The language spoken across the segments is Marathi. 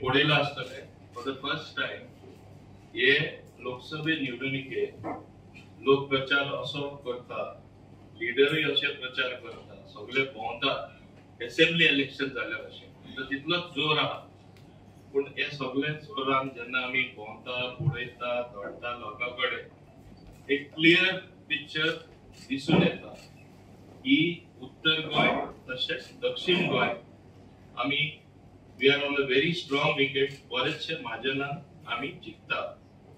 पळयला आसतले फॉर द फर्स्ट टाइम हे लोकसभे निवडणुके लोक प्रचार असो करता, लिडरय असे प्रचार करता, सगळे भोंवतात असेंब्ली इलेक्शन जाल्या अशें तर तितलोच जोर आहा. पण हे सगळे जोरान जेन्ना आमी भोंवता, पळयता, धडटा लोकांकडे एक क्लियर पिक्चर दिसून येता की उत्तर गोय तशेंच दक्षिण गोय आमी we are on a very strong wicket. बरेचशे मार्जिनान आमी जिखता.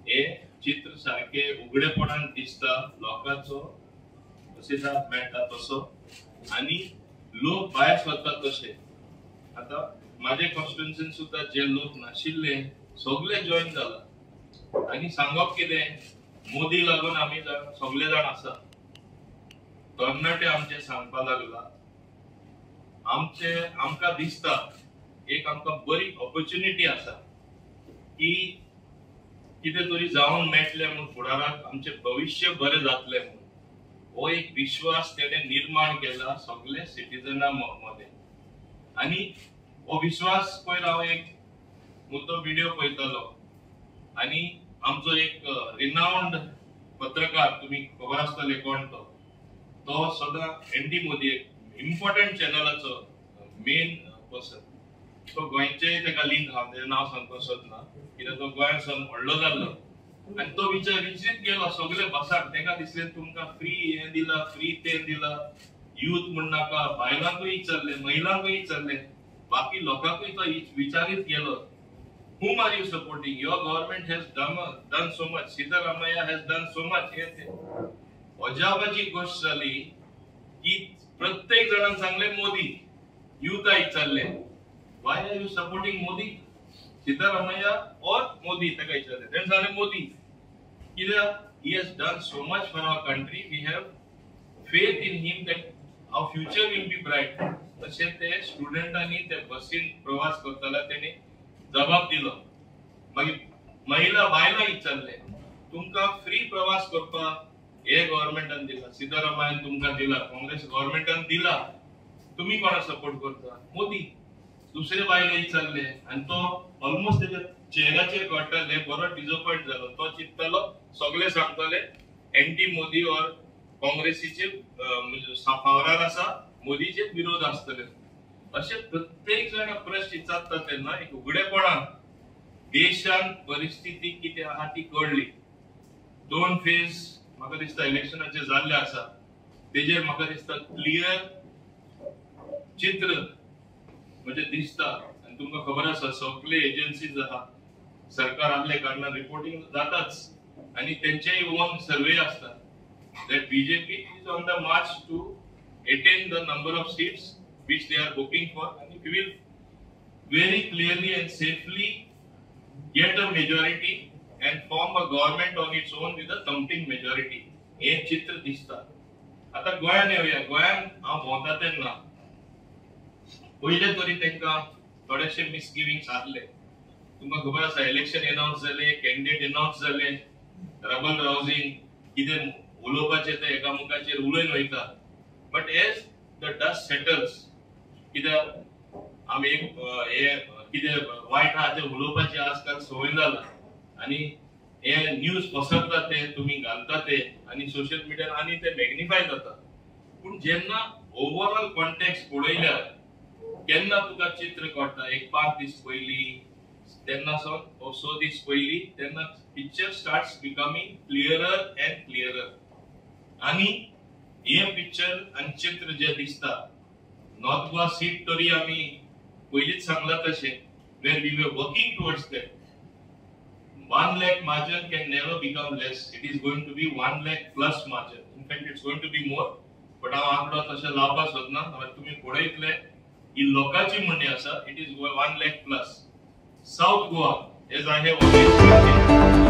हे चित्र सारखे उघडेपणान दिसता लोकांचो प्रतिसाद मेळटा तसो आणि लोक भायर सरता तशे. आता माझे कॉन्स्टिट्युएन्सीन सुद्धा जे लोक नाशिल्ले सगळे जॉइन जाला आणि सांगप कितें मोदी लागून आमी सगळे जाण आसा. तरणाटे आमचे सांगपा लागला आमकां दिसता एक आमकां बरी ऑपॉर्च्युनिटी आसा की कितें तरी जावन मेळटलें म्हणून फुडाराक आमचे भविष्य बरें जातलें म्हणून हो एक विश्वास तेणे निर्माण केला सगळे सिटीजनां मध्ये. आणि हो विश्वास पयर हांव एक मुद्दो व्हिडिओ पळयतालो आणि आमचो एक रिनाउंड पत्रकार तुम्ही खबर आसतले कोण तो सदां एनडी मोदी एक इम्पॉर्टंट चॅनलाचो मेन पर्सन तो गोंयचे तेका लिंक हा तेजें नांव सांगपाक सोदना कित्याक तो गोंयांत सावन व्हडलो जाल्लो आणि तो विचारीत गेलो सगळे बसाक. तेका दिसलें तुमकां फ्री हे दिला, फ्री ते दिला, यूथ म्हण नाका, बायलांकूय विचारले, महिलांकूय विचारले, बाकी लोकांकूय तो विचारीत गेलो whom are you supporting? Your government has done so much. Siddharamaiah has done so much. अजाबाची गोष्ट झाली की प्रत्येक जणांना सांगले मोदी. यूथ विचारले why are you supporting Modi? Siddharamaiah or Modi? तेका विचारले तेणे सांगले मोदी. कित्याक he has done so much for our country. We have faith in him that our future will be bright. तसे ते स्टुडंटांनी ते बसीन प्रवास करताना तेणे जबाब दिलो. मागीर महिला बायलां विचारले तुमकां फ्री प्रवास करपाक हे गव्हर्नमेंटान दिला, सिद्धरामय्यान तुमकां दिला, काँग्रेस गव्हर्नमेंटान दिला, तुम्ही कोणा सपोर्ट करता? मोदी. दुसरे बायले विचारले आणि तो ऑलमोस्ट तेच्या चेहऱ्याचेर कळटाले बरो डिसअपॉइंट जालो. तो चिंततालो सगळे सांगताले एंटी मोदी और काँग्रेसीचे फावरार आसा, मोदीचे विरोध आसतले. असे प्रत्येक जण प्रश्न विचारता तेन्ना एक उघडेपणान देशान परिस्थिती कितें आहा ती कळली. दोन फेज म्हाका दिसता इलेक्शनाचे जाल्ले आसा तेजेर म्हाका दिसता क्लियर चित्र म्हणजे दिसता. आणि तुमकां खबर आसा सगळे एजन्सीज आहा सरकार आसले कारणान रिपोर्टिंग जाताच आणि तेंचेय ओन सर्वे आसता that BJP is on the march to attain the number of seats which they are hoping for, and we will very clearly and safely get a majority and form a government on its own with a thumping majority. हे चित्र दिसता. आता गोंयान येवया. गोंयान हांव भोंवता तेन्ना पयले तरी तेंकां थोडेशे मिसगिविंग्स आसले. तुमकां खबर आसा इलेक्शन अनाउन्स जाले, कॅन्डिडेट अनाउन्स जाले, रबल राउजिंग कितें उलोवपाचे ते एकामेकाचेर उलयन वयता. But as the dust settles कित्याक आमी एक हे कितें वायट आहा ते उलोवपाची आजकाल संवय जाला आणि हे न्यूज पसरता ते तुमी घालता ते आणि सोशल मिडियान आणि ते मॅग्निफाय जाता. पूण जेन्ना ओवरऑल कॉन्टेक्स्ट पळयल्यार केन्ना तुका चित्र कळटा एक 5 दीस पयलीं तेन्ना सावन 6 दीस पयलीं तेन्ना picture starts becoming clearer end clearer. आणि हे पिक्चर आणि चित्र जे दिसता नॉर्थ गोवा सीट तरी आमी पयलींच सांगला तशें when we were working towards that 1 lakh margin can never become less. It is going to be 1 lakh plus margin. In fact, it's going to be more. But हांव आंकडो तशें लावपाक सोदना. तुमी पळयतले ही लोकांची म्हणणी आसा. It is 1 lakh plus. South Goa, as I have always said,